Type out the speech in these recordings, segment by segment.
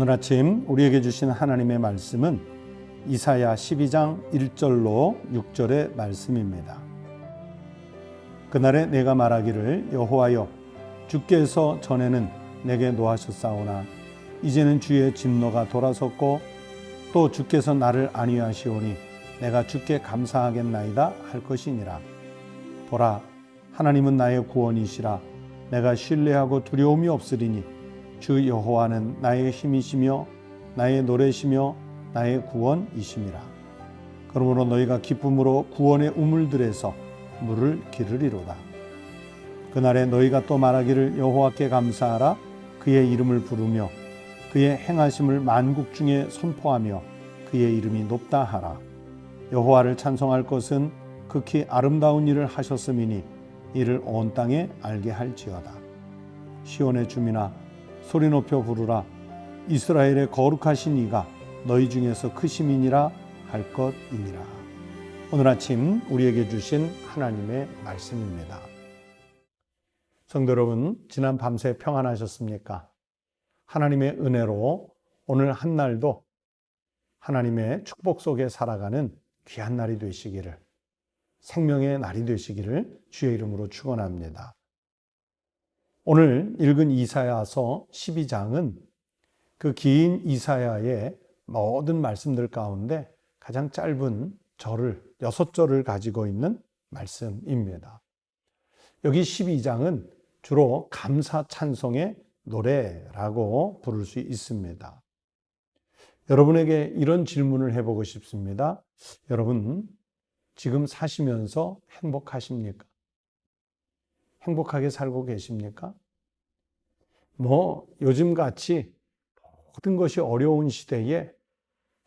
오늘 아침 우리에게 주신 하나님의 말씀은 이사야 12장 1절로 6절의 말씀입니다. 그날에 내가 말하기를 여호와여 주께서 전에는 내게 노하셨사오나 이제는 주의 진노가 돌아섰고 또 주께서 나를 안위하시오니 내가 주께 감사하겠나이다 할 것이니라. 보라, 하나님은 나의 구원이시라. 내가 신뢰하고 두려움이 없으리니 주 여호와는 나의 힘이시며 나의 노래시며 나의 구원이심이라. 그러므로 너희가 기쁨으로 구원의 우물들에서 물을 기르리로다. 그날에 너희가 또 말하기를 여호와께 감사하라. 그의 이름을 부르며 그의 행하심을 만국 중에 선포하며 그의 이름이 높다 하라. 여호와를 찬송할 것은 극히 아름다운 일을 하셨음이니 이를 온 땅에 알게 할지어다. 시온의 주민아 소리 높여 부르라. 이스라엘의 거룩하신 이가 너희 중에서 크심이니라 할 것이니라. 오늘 아침 우리에게 주신 하나님의 말씀입니다. 성도 여러분, 지난 밤새 평안하셨습니까? 하나님의 은혜로 오늘 한 날도 하나님의 축복 속에 살아가는 귀한 날이 되시기를, 생명의 날이 되시기를 주의 이름으로 축원합니다. 오늘 읽은 이사야서 12장은 그 긴 이사야의 모든 말씀들 가운데 가장 짧은 절을 6절을 가지고 있는 말씀입니다. 여기 12장은 주로 감사 찬송의 노래라고 부를 수 있습니다. 여러분에게 이런 질문을 해보고 싶습니다. 여러분, 지금 사시면서 행복하십니까? 행복하게 살고 계십니까? 요즘같이 모든 것이 어려운 시대에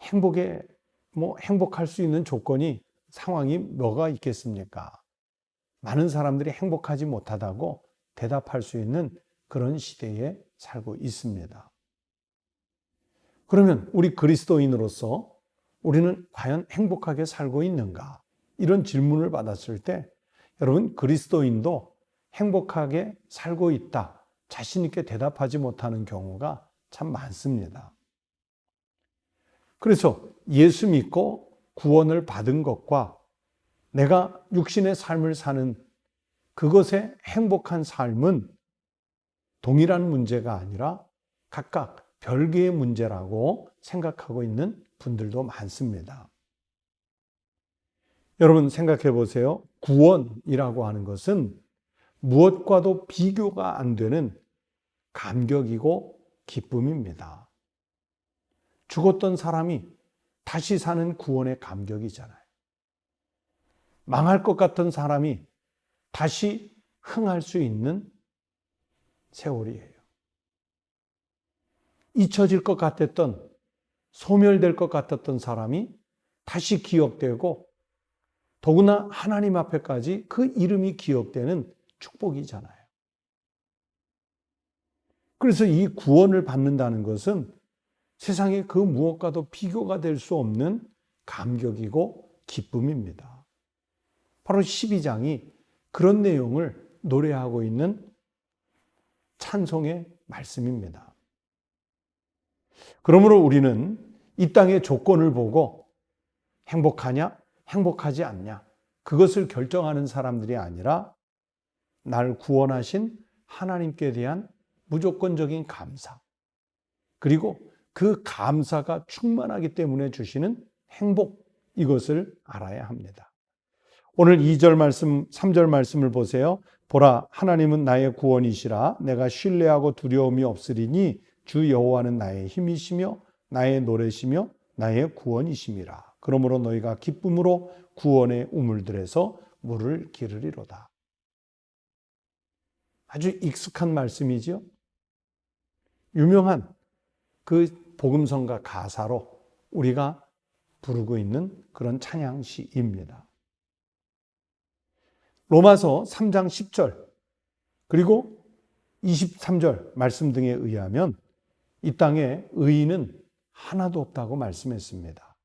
행복할 수 있는 조건이, 상황이 뭐가 있겠습니까? 많은 사람들이 행복하지 못하다고 대답할 수 있는 그런 시대에 살고 있습니다. 그러면 우리 그리스도인으로서 우리는 과연 행복하게 살고 있는가? 이런 질문을 받았을 때 여러분, 그리스도인도 행복하게 살고 있다, 자신 있게 대답하지 못하는 경우가 참 많습니다. 그래서 예수 믿고 구원을 받은 것과 내가 육신의 삶을 사는 그것의 행복한 삶은 동일한 문제가 아니라 각각 별개의 문제라고 생각하고 있는 분들도 많습니다. 여러분 생각해 보세요. 구원이라고 하는 것은 무엇과도 비교가 안 되는 감격이고 기쁨입니다. 죽었던 사람이 다시 사는 구원의 감격이잖아요. 망할 것 같은 사람이 다시 흥할 수 있는 세월이에요. 잊혀질 것 같았던, 소멸될 것 같았던 사람이 다시 기억되고 더구나 하나님 앞에까지 그 이름이 기억되는 축복이잖아요. 그래서 이 구원을 받는다는 것은 세상의 그 무엇과도 비교가 될 수 없는 감격이고 기쁨입니다. 바로 12장이 그런 내용을 노래하고 있는 찬송의 말씀입니다. 그러므로 우리는 이 땅의 조건을 보고 행복하냐, 행복하지 않냐, 그것을 결정하는 사람들이 아니라 날 구원하신 하나님께 대한 무조건적인 감사, 그리고 그 감사가 충만하기 때문에 주시는 행복, 이것을 알아야 합니다. 오늘 2절 말씀, 3절 말씀을 보세요. 보라, 하나님은 나의 구원이시라. 내가 신뢰하고 두려움이 없으리니 주 여호와는 나의 힘이시며 나의 노래시며 나의 구원이심이라. 그러므로 너희가 기쁨으로 구원의 우물들에서 물을 기르리로다. 아주 익숙한 말씀이죠. 유명한 그 복음성가 가사로 우리가 부르고 있는 그런 찬양시입니다. 로마서 3장 10절 그리고 23절 말씀 등에 의하면 이 땅에 의인은 하나도 없다고 말씀했습니다.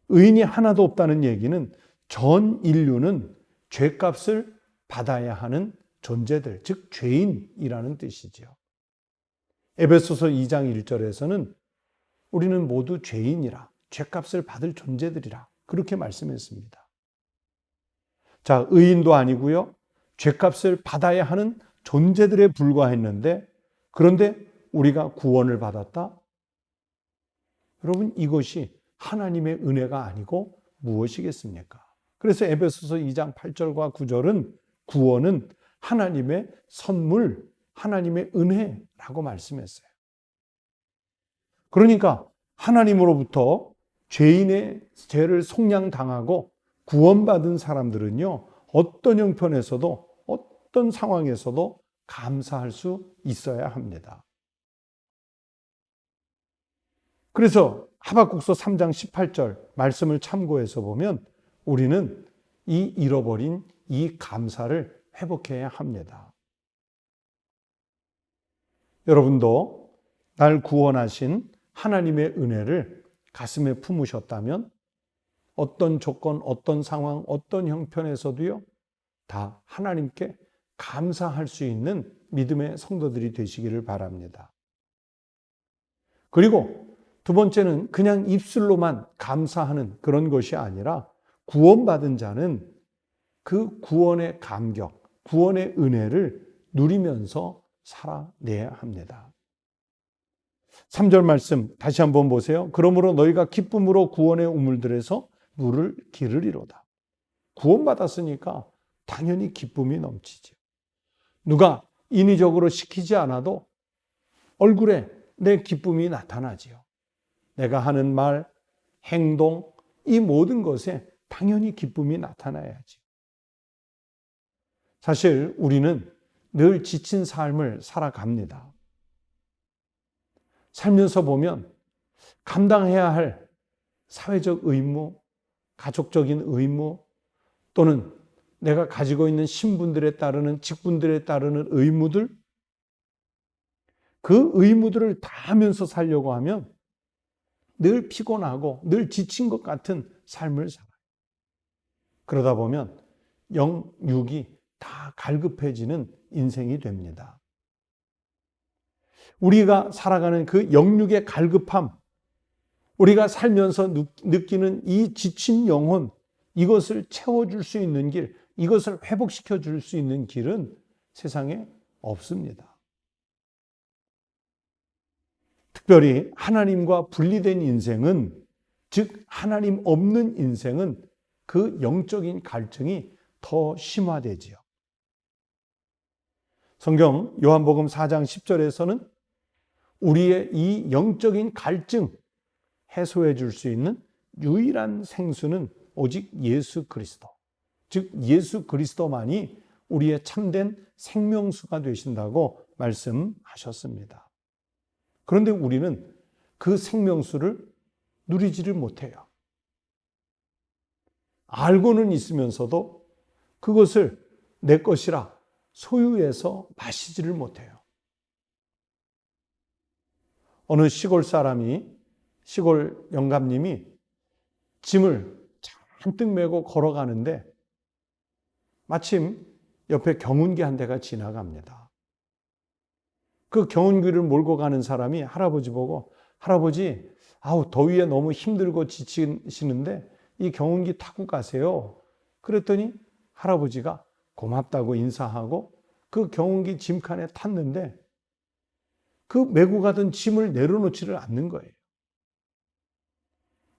의인이 하나도 없다는 얘기는 전 인류는 죄값을 받아야 하는 존재들, 즉 죄인이라는 뜻이죠. 에베소서 2장 1절에서는 우리는 모두 죄인이라, 죄값을 받을 존재들이라 그렇게 말씀했습니다. 자, 의인도 아니고요. 죄값을 받아야 하는 존재들에 불과했는데, 그런데 우리가 구원을 받았다? 여러분, 이것이 하나님의 은혜가 아니고 무엇이겠습니까? 그래서 에베소서 2장 8절과 9절은 구원은 하나님의 선물, 하나님의 은혜라고 말씀했어요. 그러니까 하나님으로부터 죄인의 죄를 속량당하고 구원받은 사람들은요, 어떤 형편에서도 어떤 상황에서도 감사할 수 있어야 합니다. 그래서 하박국서 3장 18절 말씀을 참고해서 보면 우리는 이 잃어버린 이 감사를 회복해야 합니다. 여러분도 날 구원하신 하나님의 은혜를 가슴에 품으셨다면 어떤 조건, 어떤 상황, 어떤 형편에서도요, 다 하나님께 감사할 수 있는 믿음의 성도들이 되시기를 바랍니다. 그리고 두 번째는 그냥 입술로만 감사하는 그런 것이 아니라 구원받은 자는 그 구원의 감격, 구원의 은혜를 누리면서 살아내야 합니다. 3절 말씀 다시 한번 보세요. 그러므로 너희가 기쁨으로 구원의 우물들에서 물을 기르리로다. 구원받았으니까 당연히 기쁨이 넘치죠. 누가 인위적으로 시키지 않아도 얼굴에 내 기쁨이 나타나지요. 내가 하는 말, 행동, 이 모든 것에 당연히 기쁨이 나타나야지. 사실 우리는 늘 지친 삶을 살아갑니다. 살면서 보면 감당해야 할 사회적 의무, 가족적인 의무, 또는 내가 가지고 있는 신분들에 따르는, 직분들에 따르는 의무들, 그 의무들을 다 하면서 살려고 하면 늘 피곤하고 늘 지친 것 같은 삶을 살아요. 그러다 보면 영, 육이 다 갈급해지는 인생이 됩니다. 우리가 살아가는 그 영육의 갈급함, 우리가 살면서 느끼는 이 지친 영혼, 이것을 채워줄 수 있는 길, 이것을 회복시켜 줄 수 있는 길은 세상에 없습니다. 특별히 하나님과 분리된 인생은, 즉 하나님 없는 인생은 그 영적인 갈증이 더 심화되지요. 성경 요한복음 4장 10절에서는 우리의 이 영적인 갈증 해소해 줄 수 있는 유일한 생수는 오직 예수 그리스도, 즉 예수 그리스도만이 우리의 참된 생명수가 되신다고 말씀하셨습니다. 그런데 우리는 그 생명수를 누리지를 못해요. 알고는 있으면서도 그것을 내 것이라 소유해서 마시지를 못해요. 어느 시골 사람이, 시골 영감님이 짐을 잔뜩 메고 걸어가는데 마침 옆에 경운기 한 대가 지나갑니다. 그 경운기를 몰고 가는 사람이 할아버지 보고, 할아버지, 더위에 너무 힘들고 지치시는데 이 경운기 타고 가세요. 그랬더니 할아버지가 고맙다고 인사하고 그 경운기 짐칸에 탔는데 그 메고 가던 짐을 내려놓지를 않는 거예요.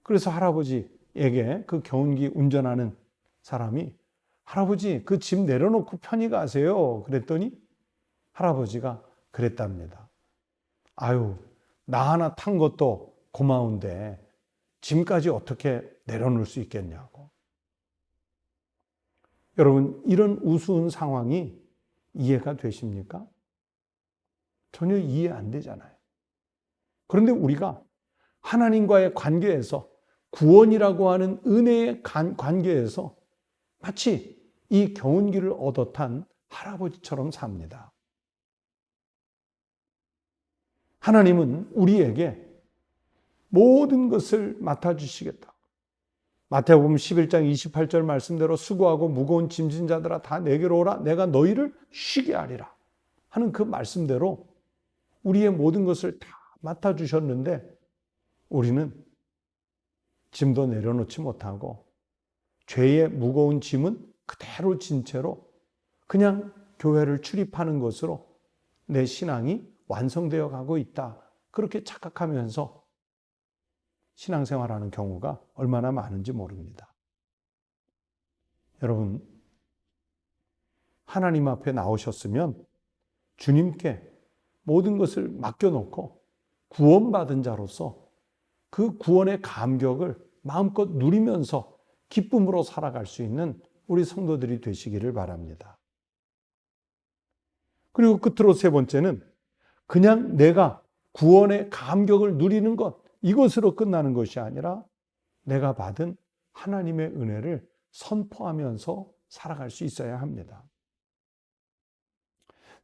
그래서 할아버지에게 그 경운기 운전하는 사람이, 할아버지, 그 짐 내려놓고 편히 가세요. 그랬더니 할아버지가 그랬답니다. 아유, 나 하나 탄 것도 고마운데 짐까지 어떻게 내려놓을 수 있겠냐고. 여러분, 이런 우스운 상황이 이해가 되십니까? 전혀 이해 안 되잖아요. 그런데 우리가 하나님과의 관계에서, 구원이라고 하는 은혜의 관계에서 마치 이 경운기를 얻어 탄 할아버지처럼 삽니다. 하나님은 우리에게 모든 것을 맡아주시겠다. 마태복음 11장 28절 말씀대로 수고하고 무거운 짐진 자들아 다 내게로 오라, 내가 너희를 쉬게 하리라 하는 그 말씀대로 우리의 모든 것을 다 맡아주셨는데 우리는 짐도 내려놓지 못하고 죄의 무거운 짐은 그대로 진 채로 그냥 교회를 출입하는 것으로 내 신앙이 완성되어 가고 있다. 그렇게 착각하면서 신앙생활하는 경우가 얼마나 많은지 모릅니다. 여러분, 하나님 앞에 나오셨으면 주님께 모든 것을 맡겨놓고 구원받은 자로서 그 구원의 감격을 마음껏 누리면서 기쁨으로 살아갈 수 있는 우리 성도들이 되시기를 바랍니다. 그리고 끝으로 세 번째는 그냥 내가 구원의 감격을 누리는 것, 이것으로 끝나는 것이 아니라 내가 받은 하나님의 은혜를 선포하면서 살아갈 수 있어야 합니다.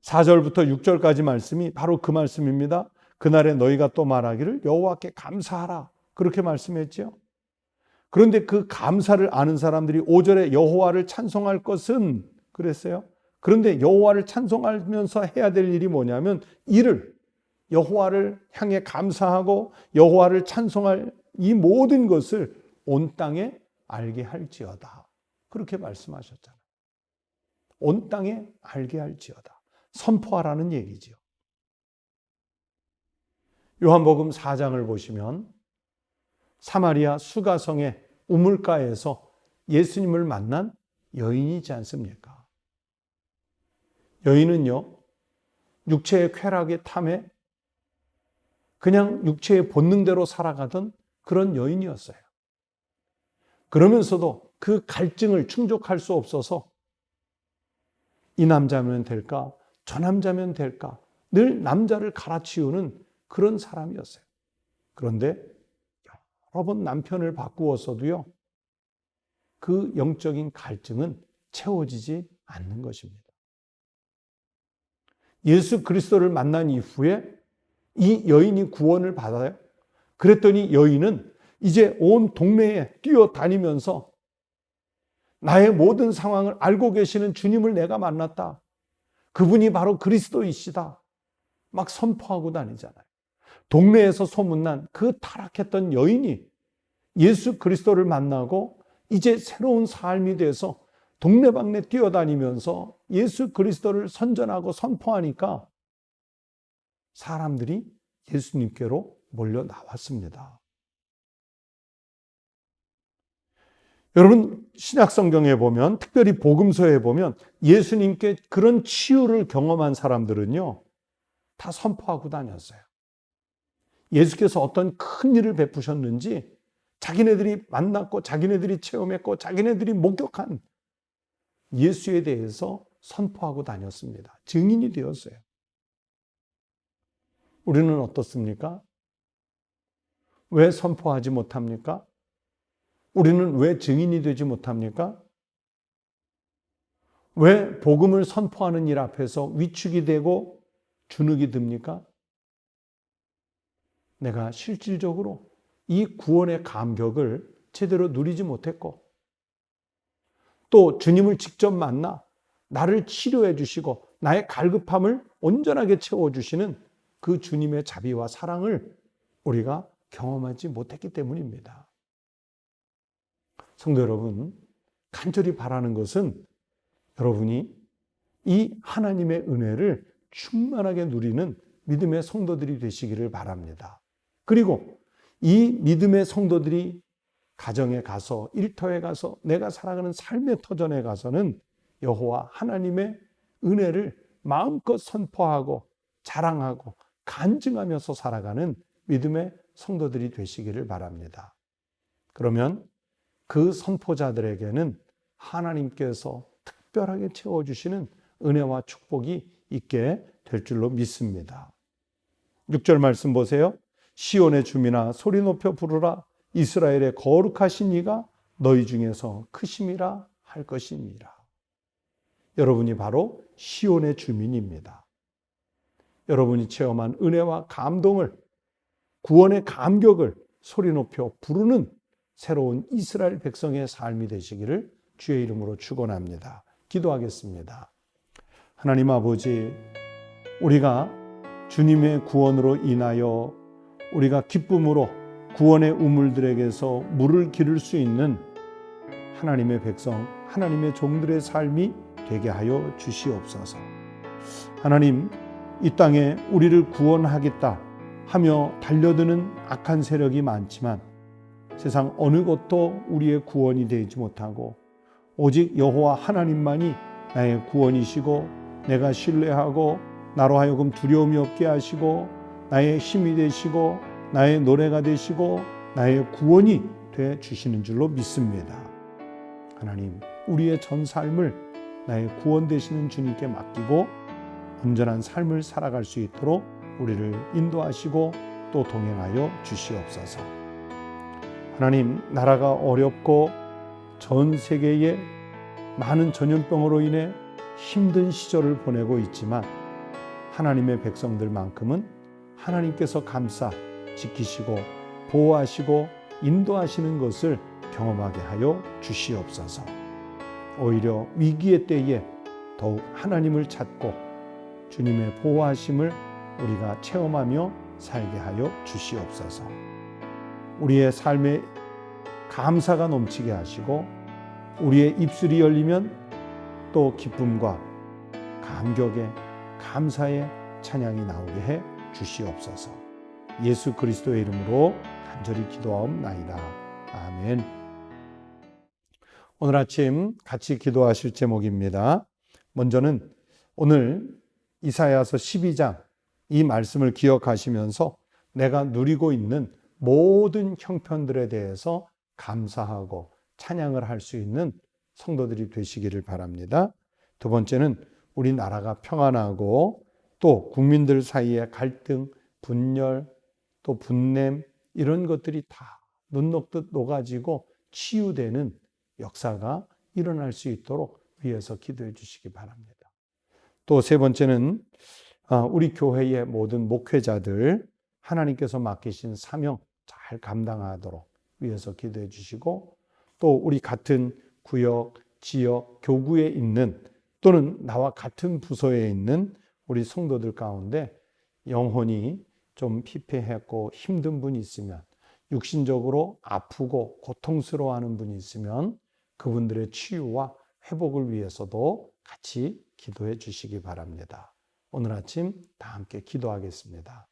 4절부터 6절까지 말씀이 바로 그 말씀입니다. 그날에 너희가 또 말하기를 여호와께 감사하라. 그렇게 말씀했죠. 그런데 그 감사를 아는 사람들이 5절에 여호와를 찬송할 것은 그랬어요. 그런데 여호와를 찬송하면서 해야 될 일이 뭐냐면 이를 여호와를 향해 감사하고 여호와를 찬송할 이 모든 것을 온 땅에 알게 할지어다. 그렇게 말씀하셨잖아요. 온 땅에 알게 할지어다. 선포하라는 얘기지요. 요한복음 4장을 보시면 사마리아 수가성의 우물가에서 예수님을 만난 여인이지 않습니까? 여인은요, 육체의 쾌락의 탐에 그냥 육체의 본능대로 살아가던 그런 여인이었어요. 그러면서도 그 갈증을 충족할 수 없어서 이 남자면 될까? 저 남자면 될까? 늘 남자를 갈아치우는 그런 사람이었어요. 그런데 여러 번 남편을 바꾸었어도요, 그 영적인 갈증은 채워지지 않는 것입니다. 예수 그리스도를 만난 이후에 이 여인이 구원을 받아요. 그랬더니 여인은 이제 온 동네에 뛰어다니면서 나의 모든 상황을 알고 계시는 주님을 내가 만났다. 그분이 바로 그리스도이시다. 막 선포하고 다니잖아요. 동네에서 소문난 그 타락했던 여인이 예수 그리스도를 만나고 이제 새로운 삶이 돼서 동네방네 뛰어다니면서 예수 그리스도를 선전하고 선포하니까 사람들이 예수님께로 몰려 나왔습니다. 여러분, 신약성경에 보면, 특별히 복음서에 보면 예수님께 그런 치유를 경험한 사람들은요, 다 선포하고 다녔어요. 예수께서 어떤 큰 일을 베푸셨는지 자기네들이 만났고 자기네들이 체험했고 자기네들이 목격한 예수에 대해서 선포하고 다녔습니다. 증인이 되었어요. 우리는 어떻습니까? 왜 선포하지 못합니까? 우리는 왜 증인이 되지 못합니까? 왜 복음을 선포하는 일 앞에서 위축이 되고 주눅이 듭니까? 내가 실질적으로 이 구원의 감격을 제대로 누리지 못했고 또 주님을 직접 만나 나를 치료해 주시고 나의 갈급함을 온전하게 채워주시는 그 주님의 자비와 사랑을 우리가 경험하지 못했기 때문입니다. 성도 여러분, 간절히 바라는 것은 여러분이 이 하나님의 은혜를 충만하게 누리는 믿음의 성도들이 되시기를 바랍니다. 그리고 이 믿음의 성도들이 가정에 가서, 일터에 가서, 내가 살아가는 삶의 터전에 가서는 여호와 하나님의 은혜를 마음껏 선포하고 자랑하고 간증하면서 살아가는 믿음의 성도들이 되시기를 바랍니다. 그러면 그 선포자들에게는 하나님께서 특별하게 채워주시는 은혜와 축복이 있게 될 줄로 믿습니다. 6절 말씀 보세요. 시온의 주민아 소리 높여 부르라. 이스라엘의 거룩하신 이가 너희 중에서 크심이라 할 것입니다. 여러분이 바로 시온의 주민입니다. 여러분이 체험한 은혜와 감동을, 구원의 감격을 소리 높여 부르는 새로운 이스라엘 백성의 삶이 되시기를 주의 이름으로 축원합니다. 기도하겠습니다. 하나님 아버지, 우리가 주님의 구원으로 인하여 우리가 기쁨으로 구원의 우물들에게서 물을 기를 수 있는 하나님의 백성, 하나님의 종들의 삶이 되게 하여 주시옵소서. 하나님, 이 땅에 우리를 구원하겠다 하며 달려드는 악한 세력이 많지만 세상 어느 것도 우리의 구원이 되지 못하고 오직 여호와 하나님만이 나의 구원이시고 내가 신뢰하고 나로 하여금 두려움이 없게 하시고 나의 힘이 되시고 나의 노래가 되시고 나의 구원이 돼 주시는 줄로 믿습니다. 하나님, 우리의 전 삶을 나의 구원 되시는 주님께 맡기고 온전한 삶을 살아갈 수 있도록 우리를 인도하시고 또 동행하여 주시옵소서. 하나님, 나라가 어렵고 전 세계에 많은 전염병으로 인해 힘든 시절을 보내고 있지만 하나님의 백성들만큼은 하나님께서 감싸 지키시고 보호하시고 인도하시는 것을 경험하게 하여 주시옵소서. 오히려 위기의 때에 더욱 하나님을 찾고 주님의 보호하심을 우리가 체험하며 살게 하여 주시옵소서. 우리의 삶에 감사가 넘치게 하시고 우리의 입술이 열리면 또 기쁨과 감격의 감사의 찬양이 나오게 해 주시옵소서. 예수 그리스도의 이름으로 간절히 기도하옵나이다. 아멘. 오늘 아침 같이 기도하실 제목입니다. 먼저는 오늘 이사야서 12장 이 말씀을 기억하시면서 내가 누리고 있는 모든 형편들에 대해서 감사하고 찬양을 할 수 있는 성도들이 되시기를 바랍니다. 두 번째는 우리 나라가 평안하고 또 국민들 사이의 갈등, 분열, 또 분냄 이런 것들이 다 눈 녹듯 녹아지고 치유되는 역사가 일어날 수 있도록 위에서 기도해 주시기 바랍니다. 또 세 번째는 우리 교회의 모든 목회자들 하나님께서 맡기신 사명 잘 감당하도록 위에서 기도해 주시고 또 우리 같은 구역, 지역, 교구에 있는 또는 나와 같은 부서에 있는 우리 성도들 가운데 영혼이 좀 피폐했고 힘든 분이 있으면 육신적으로 아프고 고통스러워하는 분이 있으면 그분들의 치유와 회복을 위해서도 같이 기도해 주시기 바랍니다. 오늘 아침 다 함께 기도하겠습니다.